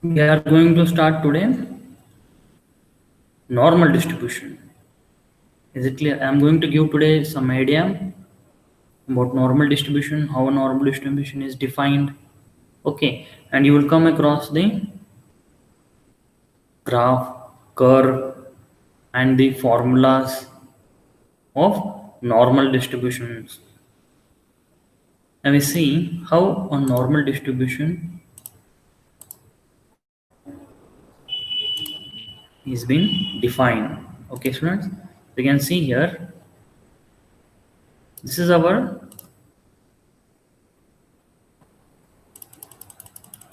We are going to start today normal distribution. Is it clear? I am going to give today some idea about normal distribution, how a normal distribution is defined. Okay, and you will come across the graph, curve, and the formulas of normal distributions. And we see how a normal distribution is been defined. Okay, students, you can see here. This is our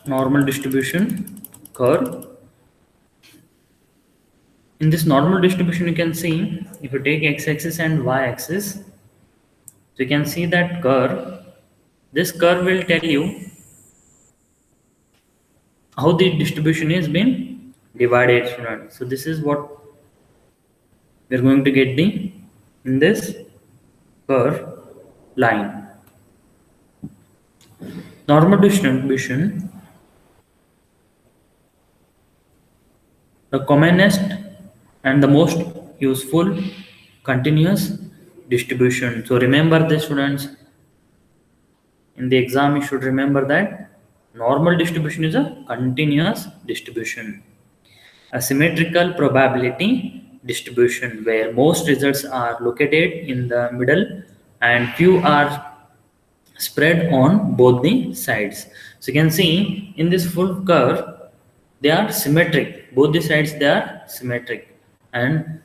normal distribution curve. In this normal distribution, you can see if you take x-axis and y-axis, so you can see that curve. This curve will tell you how the distribution is been divided, students. So this is what we are going to get the in this curve line. Normal distribution, the commonest and the most useful continuous distribution. So remember this, students. In the exam, you should remember that normal distribution is a continuous distribution. A symmetrical probability distribution where most results are located in the middle and few are spread on both the sides. So you can see in this full curve, they are symmetric. Both the sides, they are symmetric. And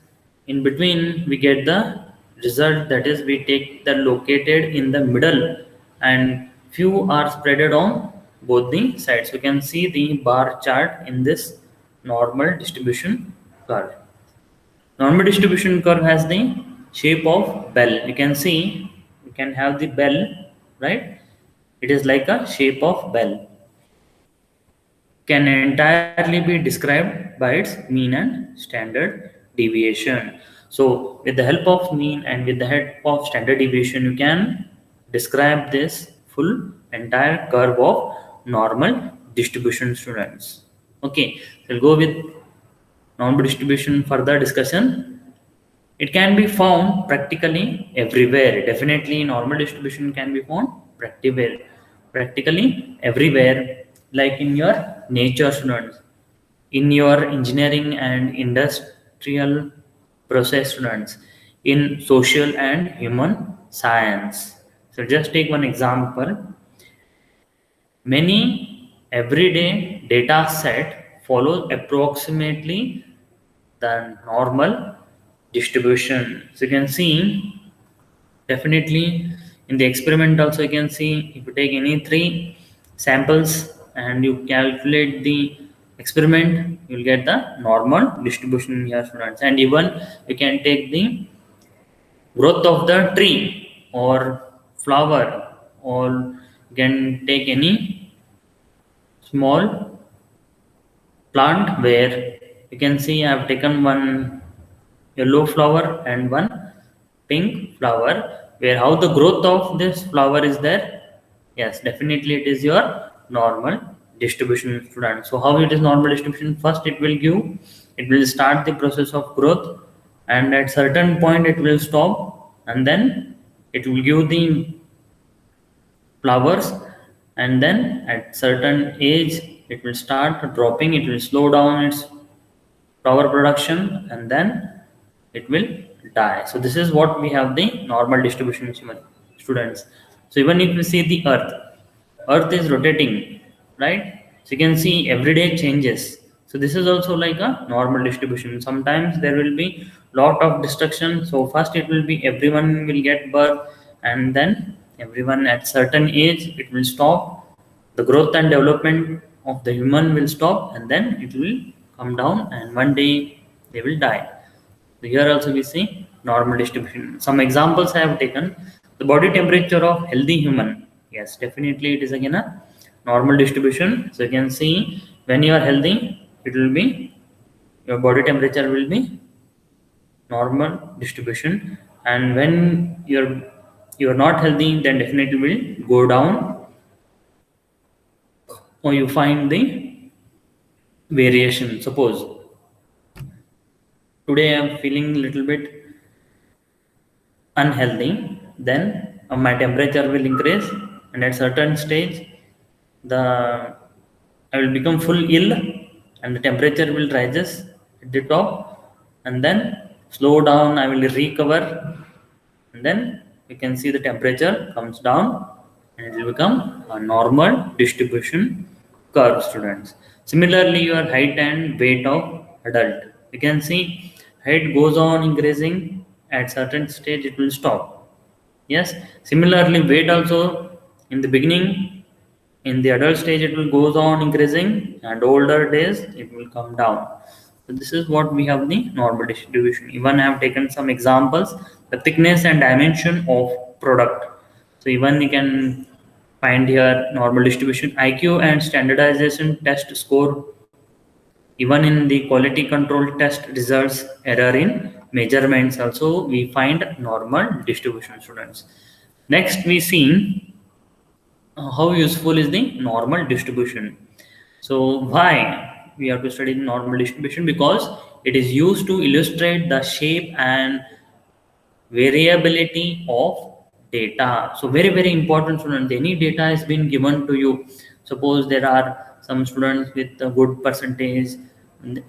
in between, we get the result, that is we take the located in the middle and few are spreaded on both the sides. You can see the bar chart in this normal distribution curve. Normal distribution curve has the shape of bell. You can see, you can have the bell, right? It is like a shape of bell. Can entirely be described by its mean and standard deviation. So with the help of mean and with the help of standard deviation, you can describe this full entire curve of normal distribution, students. Okay, we'll go with normal distribution further discussion. It can be found practically everywhere. Definitely, normal distribution can be found practically everywhere, like in your nature, students, in your engineering and industrial process, students, in social and human science. So just take one example. Many everyday data set follow approximately the normal distribution. So you can see definitely in the experiment also, you can see if you take any three samples and you calculate the experiment, you will get the normal distribution here, students. And even you can take the growth of the tree or flower, or you can take any small plant where you can see I have taken one yellow flower and one pink flower, where how the growth of this flower is there. Yes, definitely it is your normal distribution, student. So how it is normal distribution? First it will start the process of growth, and at certain point it will stop, and then it will give the flowers, and then at certain age it will start dropping, it will slow down its flower production, and then it will die. So this is what we have the normal distribution, students. So even if we see the earth is rotating, right? So you can see everyday changes. So this is also like a normal distribution. Sometimes there will be lot of destruction. So first it will be everyone will get birth, and then everyone at certain age it will stop. The growth and development of the human will stop, and then it will come down, and one day they will die. So here also we see normal distribution. Some examples I have taken. The body temperature of healthy human. Yes, definitely it is again a normal distribution. So you can see when you are healthy, it will be, your body temperature will be normal distribution, and when you're not healthy, then definitely will go down, or you find the variation. Suppose today I'm feeling a little bit unhealthy, then my temperature will increase, and at certain stage the I will become full ill, and the temperature will rises at the top, and then slow down I will recover, and then you can see the temperature comes down, and it will become a normal distribution curve, students. Similarly, your height and weight of adult, you can see height goes on increasing, at certain stage it will stop. Yes, similarly weight also, in the beginning, in the adult stage it will goes on increasing, and older days it will come down. So this is what we have the normal distribution. Even I have taken some examples, the thickness and dimension of product. So even you can find here normal distribution, IQ and standardization test score. Even in the quality control test results, error in measurements also we find normal distribution, students. Next we see how useful is the normal distribution. So why we have to study normal distribution? Because it is used to illustrate the shape and variability of data. So very important, students. Any data has been given to you. Suppose there are some students with a good percentage,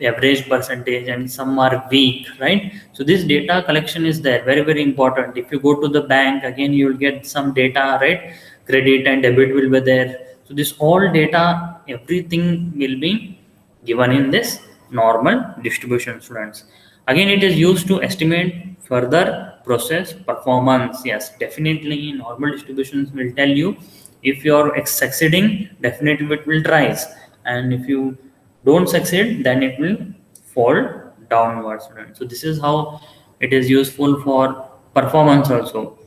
average percentage, and some are weak, right? So this data collection is there, very important. If you go to the bank, again you will get some data, right? Credit and debit will be there. So this all data, everything will be given in this normal distribution, students. Again, it is used to estimate further process performance. Yes, definitely normal distributions will tell you if you are succeeding, definitely it will rise, and if you don't succeed, then it will fall downwards, students. So this is how it is useful for performance also.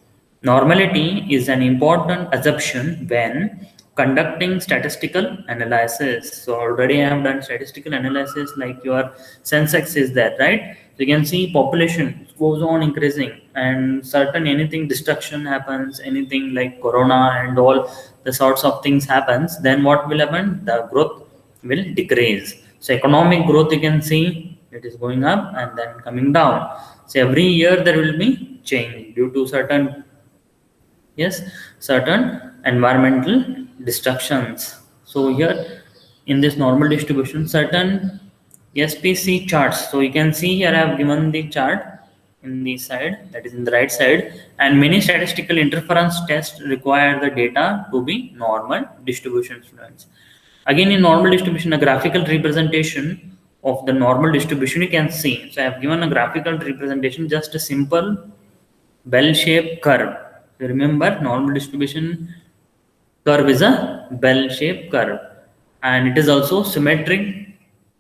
Normality is an important assumption when conducting statistical analysis. So already I have done statistical analysis, like your Sensex is there, right? So you can see population goes on increasing, and certain anything destruction happens, anything like corona and all the sorts of things happens, then what will happen? The growth will decrease. So economic growth, you can see it is going up and then coming down. So every year there will be change due to certain, yes, certain environmental destructions. So here in this normal distribution, certain SPC charts. So you can see here I have given the chart in the side, that is in the right side, and many statistical interference tests require the data to be normal distribution, students. Again, in normal distribution, a graphical representation of the normal distribution you can see. So I have given a graphical representation, just a simple bell-shaped curve. Remember, normal distribution curve is a bell-shaped curve, and it is also symmetric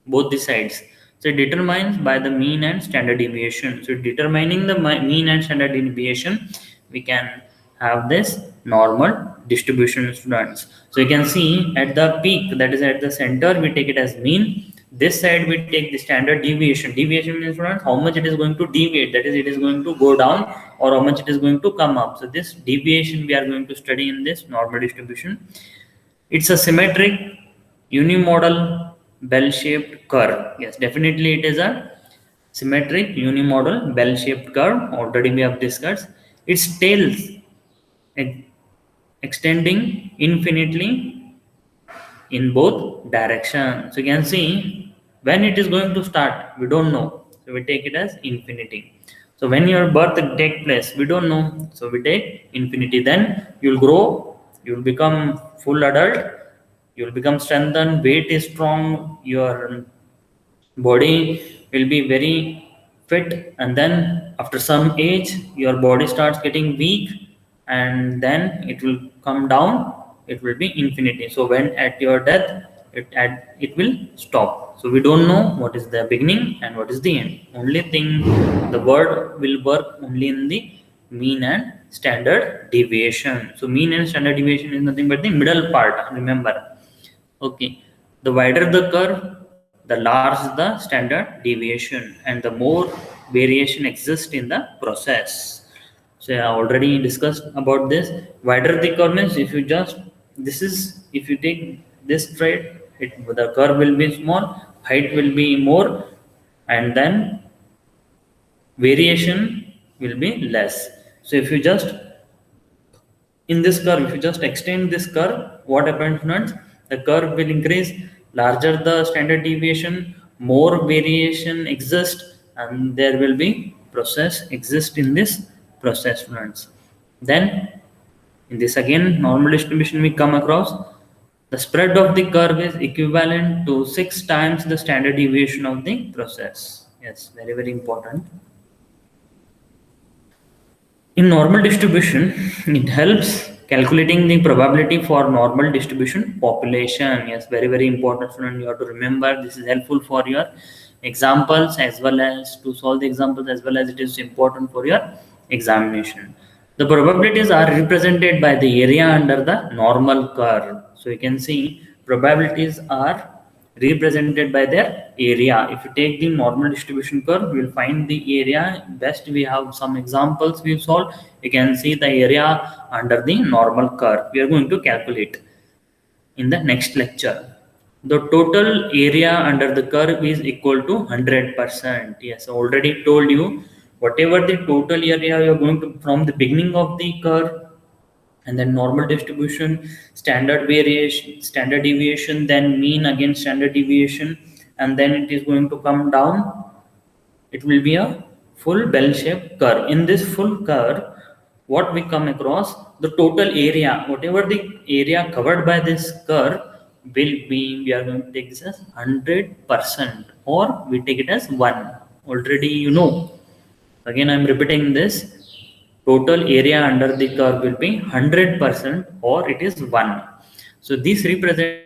both the sides. So it determines by the mean and standard deviation. So determining the mean and standard deviation, we can have this normal distribution, students. So you can see at the peak, that is at the center, we take it as mean. This side we take the standard deviation. Deviation means, students, how much it is going to deviate, that is it is going to go down, or how much it is going to come up. So this deviation we are going to study in this normal distribution. It's a symmetric unimodal bell-shaped curve. Yes, definitely it is a symmetric unimodal bell-shaped curve. Already we have discussed. Its tails ex- extending infinitely in both directions. So you can see when it is going to start, we don't know. So we take it as infinity. So when your birth take place, we don't know. So we take infinity. Then you'll grow, you'll become full adult, you'll become strengthened, weight is strong, your body will be very fit, and then after some age your body starts getting weak, and then it will come down, it will be infinity. So when at your death, it will stop. So we don't know what is the beginning and what is the end. Only thing, the word will work only in the mean and standard deviation. So mean and standard deviation is nothing but the middle part, remember. Okay, the wider the curve, the larger the standard deviation, and the more variation exists in the process. So I already discussed about this. Wider the curve means, if you just, this is, if you take this straight, the curve will be small. height will be more, and then variation will be less. So if you just in this curve, if you just extend this curve, what happens next? The curve will increase. Larger the standard deviation, more variation exists, and there will be process exist in this process friends. Then in this again normal distribution we come across, the spread of the curve is equivalent to 6 times the standard deviation of the process. Yes, very, very important. In normal distribution, it helps calculating the probability for normal distribution population. Yes, very, very important student. You have to remember this is helpful for your examples as well as to solve the examples, as well as it is important for your examination. The probabilities are represented by the area under the normal curve. So you can see probabilities are represented by their area. If you take the normal distribution curve, we will find the area. Best we have some examples we solve. You can see the area under the normal curve. We are going to calculate in the next lecture. The total area under the curve is equal to 100%. Yes, I already told you whatever the total area you are going to from the beginning of the curve, and then normal distribution, standard variation, standard deviation, then mean again standard deviation, and then it is going to come down. It will be a full bell-shaped curve. In this full curve, what we come across, the total area, whatever the area covered by this curve will be, we are going to take this as 100%, or we take it as 1. Already you know. Again, I am repeating this. Total area under the curve will be 100%, or it is 1. So this represents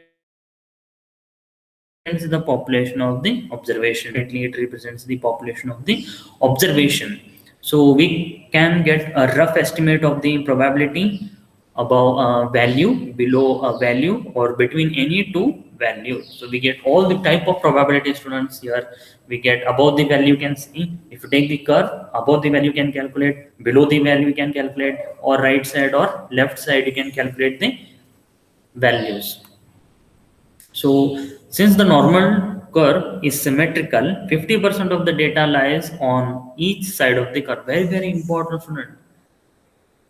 the population of the observation. It represents the population of the observation. So we can get a rough estimate of the probability above a value, below a value, or between any two values. So we get all the type of probability students here. We get above the value, you can see. If you take the curve, above the value you can calculate, below the value you can calculate, or right side or left side you can calculate the values. So since the normal curve is symmetrical, 50% of the data lies on each side of the curve. Very, very important student.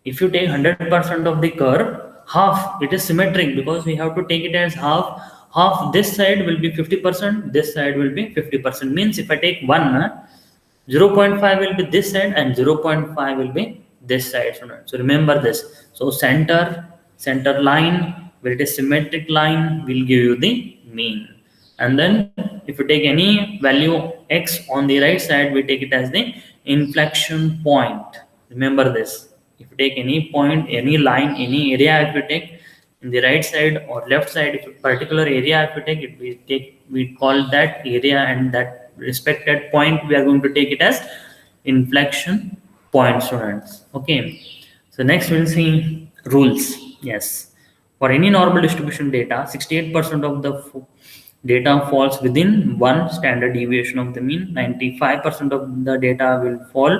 If you take 100% of the curve, half it is symmetric because we have to take it as half. Half this side will be 50%, this side will be 50%. Means if I take 1, 0.5 will be this side and 0.5 will be this side. So remember this. So center line, where it is symmetric line, will give you the mean. And then if you take any value x on the right side, we take it as the inflection point. Remember this. If you take any point, any line, any area, if you take in the right side or left side, if a particular area if you take it, we call that area, and that respected point we are going to take it as inflection point, students. Okay, so next we'll see rules. Yes, for any normal distribution data, 68% of the data falls within one standard deviation of the mean, 95% of the data will fall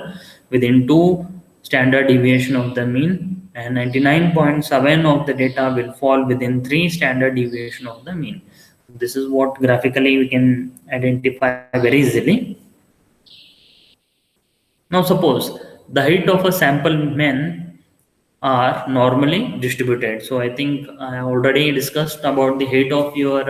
within two standard deviation of the mean, and 99.7 of the data will fall within 3 standard deviation of the mean. This is what graphically we can identify very easily. Now suppose the height of a sample men are normally distributed. So I think I already discussed about the height of your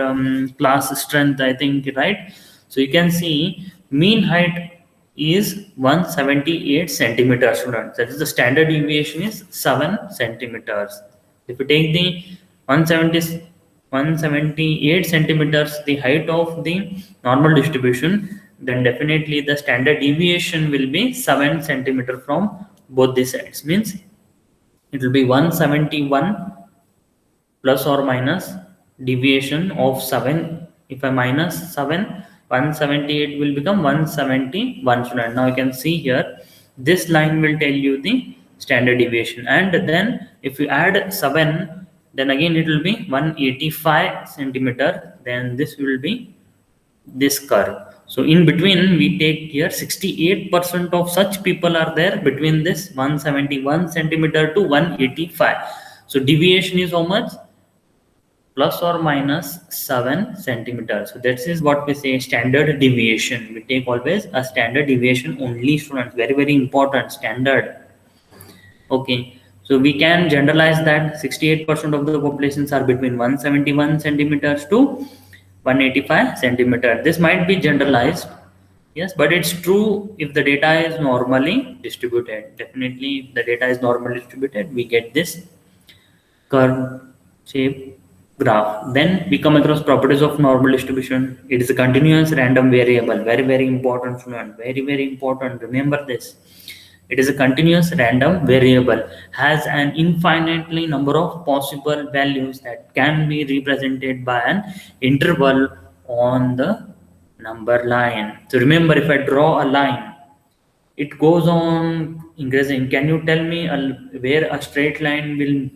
class strength, I think, right? So you can see mean height is 178 centimeters, students. That is the standard deviation is 7 centimeters. If you take the 178 centimeters, the height of the normal distribution, then definitely the standard deviation will be 7 centimeter from both the sides. Means it will be 171 plus or minus deviation of 7. If I minus 7, 178 will become 171 student. Now you can see here, this line will tell you the standard deviation, and then if you add 7, then again it will be 185 centimeter, then this will be this curve. So in between we take here 68% of such people are there between this 171 centimeter to 185. So deviation is how much? plus or minus 7 centimeters. So that is what we say standard deviation. We take always a standard deviation only, students. Very, very important, standard. Okay. So we can generalize that 68% of the populations are between 171 centimeters to 185 centimeter. This might be generalized, yes, but it's true if the data is normally distributed. Definitely, if the data is normally distributed, we get this curve shape graph. Then we come across properties of normal distribution. It is a continuous random variable. Very, very important, student. Very, very important. Remember this. It is a continuous random variable, has an infinitely number of possible values that can be represented by an interval on the number line. So remember, if I draw a line, it goes on increasing. Can you tell me where a straight line will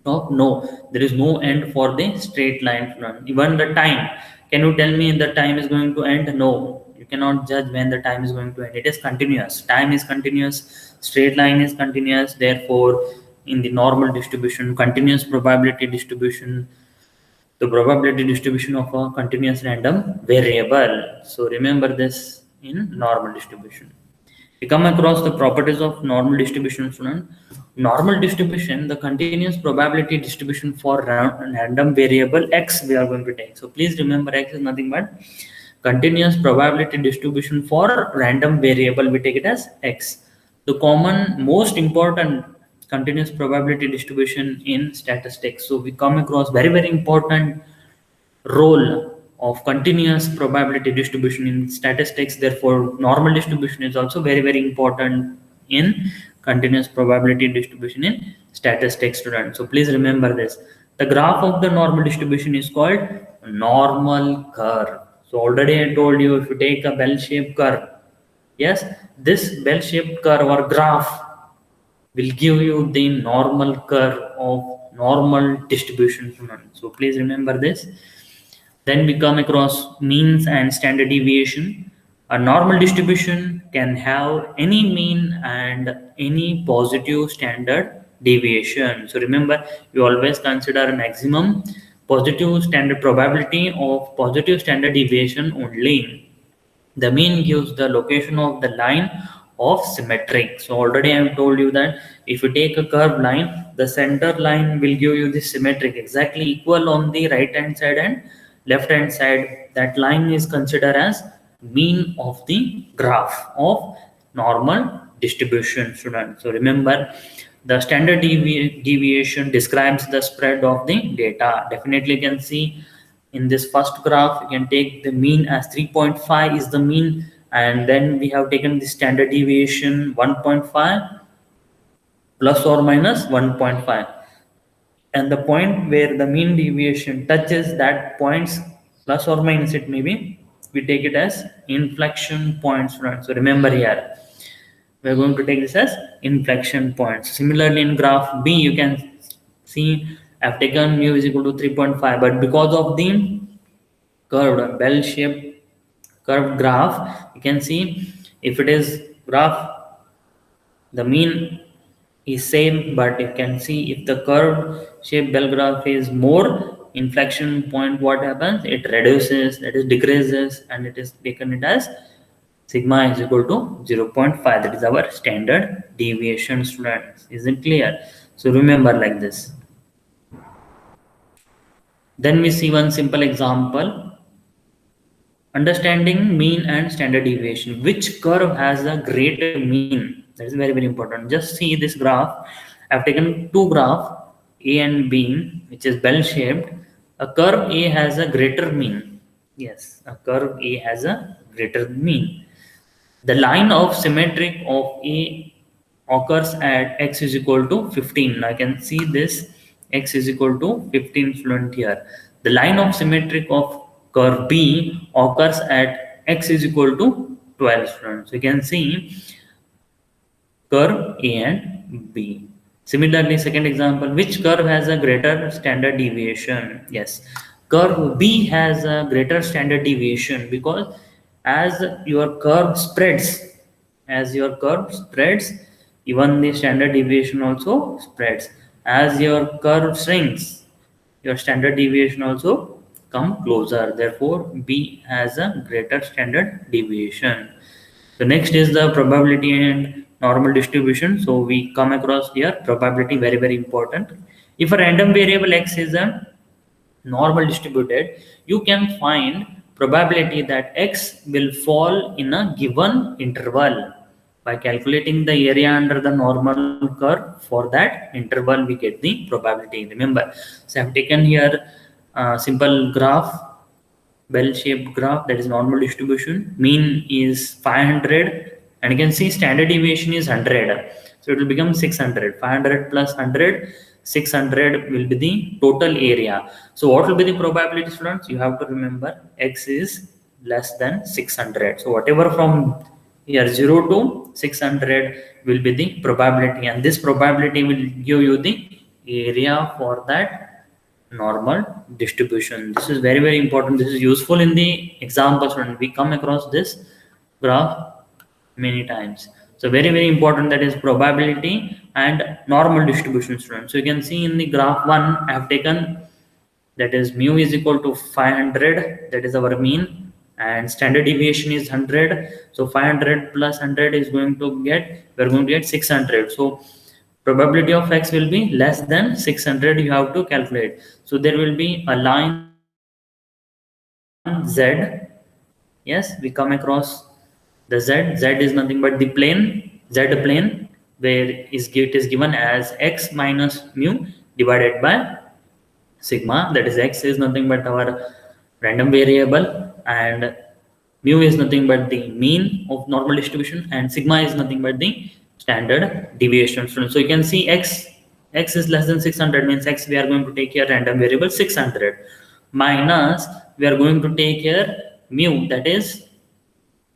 stop? No, there is no end for the straight line. Even the time, can you tell me the time is going to end? No, you cannot judge when the time is going to end. It is continuous. Time is continuous, straight line is continuous. Therefore, in the normal distribution, continuous probability distribution, the probability distribution of a continuous random variable. So remember this in normal distribution. We come across the properties of normal distribution, student. Normal distribution, the continuous probability distribution for random variable x we are going to take. So please remember, x is nothing but continuous probability distribution for random variable. We take it as x. The common, most important continuous probability distribution in statistics. So we come across very, very important role of continuous probability distribution in statistics. Therefore, normal distribution is also very, very important in continuous probability distribution in statistics, students. So please remember this. The graph of the normal distribution is called normal curve. So already I told you, if you take a bell-shaped curve, yes, this bell-shaped curve or graph will give you the normal curve of normal distribution. So please remember this. Then we come across means and standard deviation. A normal distribution can have any mean and any positive standard deviation. So remember, you always consider a maximum positive standard probability of positive standard deviation only. The mean gives the location of the line of symmetric. So already I have told you that if you take a curved line, the center line will give you the symmetric, exactly equal on the right hand side and left hand side. That line is considered as mean of the graph of normal distribution, student. So remember, the standard deviation describes the spread of the data. Definitely you can see in this first graph, you can take the mean as 3.5 is the mean, and then we have taken the standard deviation 1.5 plus or minus 1.5, and the point where the mean deviation touches that points plus or minus, it may be, we take it as inflection points, right? So remember here, we're going to take this as inflection points. Similarly, in graph B, you can see I've taken mu is equal to 3.5, but because of the curved bell-shaped curved graph, you can see if it is graph, the mean is same, but you can see if the curved shaped bell graph is more inflection point, what happens? It reduces, that is decreases, and it is taken it as sigma is equal to 0.5. That is our standard deviation, students. Isn't clear? So remember like this. Then we see one simple example. Understanding mean and standard deviation. Which curve has a greater mean? That is very, very important. Just see this graph. I've taken two graphs, A and B, which is bell shaped. A curve A has a greater mean. Yes, a curve A has a greater mean. The line of symmetric of A occurs at x is equal to 15. I can see this x is equal to 15 fluent here. The line of symmetric of curve B occurs at x is equal to 12 fluent. So you can see curve A and B. Similarly, second example, which curve has a greater standard deviation? Yes, curve B has a greater standard deviation because as your curve spreads, even the standard deviation also spreads. As your curve shrinks, your standard deviation also come closer. Therefore, B has a greater standard deviation. The next is the probability and normal distribution. So we come across here probability, very important. If a random variable X is a normal distributed, you can find probability that X will fall in a given interval. By calculating the area under the normal curve, for that interval we get the probability. Remember, so I have taken here a simple graph, bell-shaped graph, that is normal distribution. Mean is 500, and you can see standard deviation is 100. So it will become 600. 500 plus 100, 600 will be the total area. So what will be the probability, students? You have to remember X is less than 600. So whatever from here 0 to 600 will be the probability, and this probability will give you the area for that normal distribution. This is very important. This is useful in the examples when we come across this graph many times. So very important, that is probability and normal distribution, students. So you can see in the graph 1 I have taken, that is mu is equal to 500, that is our mean, and standard deviation is 100. So 500 plus 100 is going to get, we are going to get 600. So probability of X will be less than 600, you have to calculate. So there will be a line Z. Yes, we come across the Z. Z is nothing but the plane, Z plane, where it is given as X minus mu divided by sigma. That is, X is nothing but our random variable, and mu is nothing but the mean of normal distribution, and sigma is nothing but the standard deviation. So you can see X is less than 600, means X we are going to take here random variable 600, minus we are going to take here mu, that is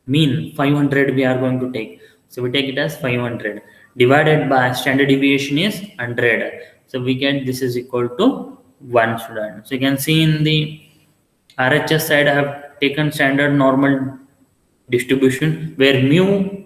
mean 500 we are going to take. So we take it as 500 divided by standard deviation is 100. So we get this is equal to 1, student. So you can see in the RHS side I have taken standard normal distribution, where mu,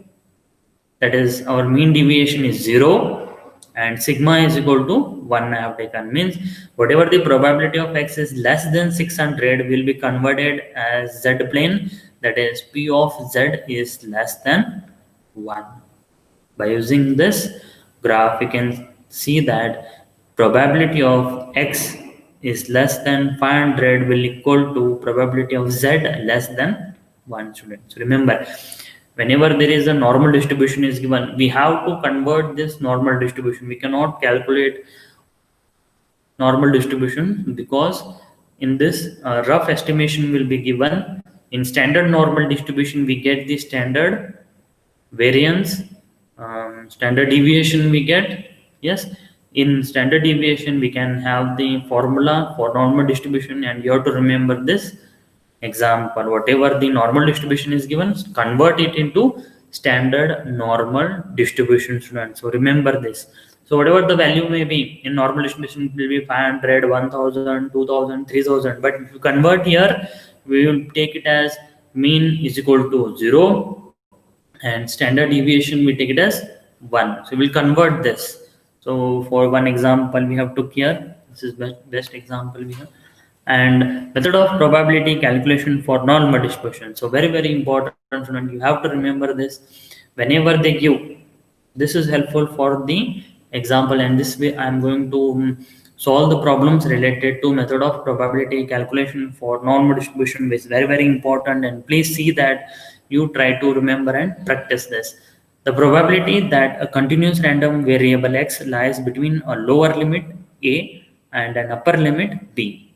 that is our mean deviation, is 0, and sigma is equal to 1 I have taken. Means whatever the probability of X is less than 600 will be converted as Z plane, that is P of Z is less than 1. By using this graph, you can see that probability of X is less than 500 will equal to probability of Z less than 1, student. So remember, whenever there is a normal distribution is given, we have to convert this normal distribution. We cannot calculate normal distribution, because in this rough estimation will be given. In standard normal distribution we get the standard variance, standard deviation we get. Yes, in standard deviation we can have the formula for normal distribution, and you have to remember this example. Whatever the normal distribution is given, convert it into standard normal distribution, students. So remember this. So whatever the value may be in normal distribution, it will be 500, 1000, 2000, 3000. But if you convert here, we will take it as mean is equal to 0, and standard deviation we take it as 1. So we'll convert this. So for one example we have took here, this is best example we have. And method of probability calculation for normal distribution. So very important, student. You have to remember this whenever they give. This is helpful for the example, and this way I am going to solve the problems related to method of probability calculation for normal distribution, which is very important. And please see that you try to remember and practice this. The probability that a continuous random variable X lies between a lower limit A and an upper limit B.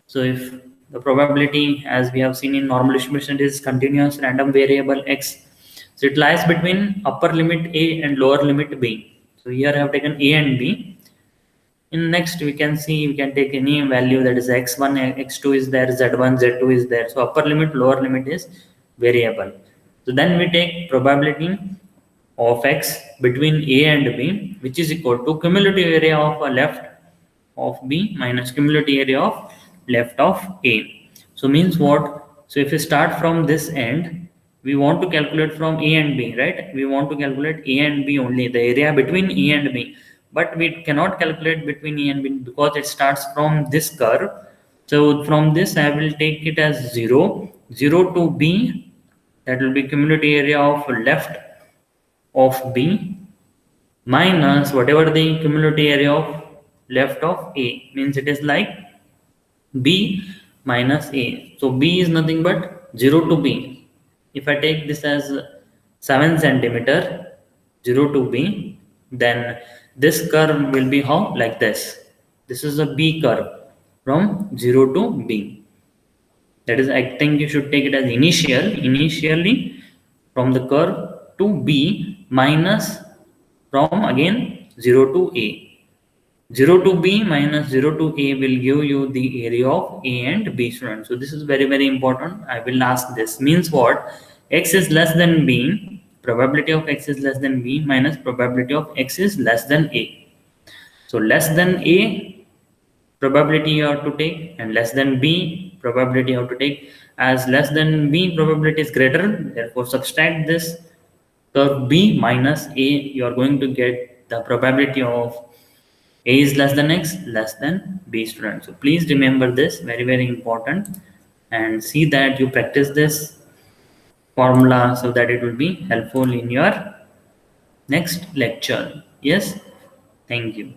So if the probability, as we have seen in normal distribution, is continuous random variable X, so it lies between upper limit A and lower limit B. So here I have taken A and B. In next we can see, we can take any value, that is x1, x2 is there, z1, z2 is there. So upper limit, lower limit is variable. So then we take probability of X between A and B, which is equal to cumulative area of a left of B minus cumulative area of left of A. So means what? So if we start from this end, we want to calculate from A and B, right? We want to calculate A and B only, the area between A and B. but we cannot calculate between A and B because it starts from this curve. So from this I will take it as 0, 0 to B, that will be cumulative area of left of B minus whatever the cumulative area of left of A, means it is like B minus A. So B is nothing but 0 to B. If I take this as 7 centimeter, 0 to B, then this curve will be how? Like this. This is a B curve from 0 to B. That is, I think you should take it as initially from the curve to B minus from again 0 to A. 0 to B minus 0 to A will give you the area of A and B, students. So this is very, very important. I will ask this. Means what? X is less than B. Probability of X is less than B minus probability of X is less than A. So less than A probability you have to take, and less than B probability you have to take. As less than B probability is greater, therefore subtract this curve B minus A. You are going to get the probability of A is less than X less than B, student. So please remember this, very, very important, and see that you practice this formula so that it will be helpful in your next lecture. Yes, thank you.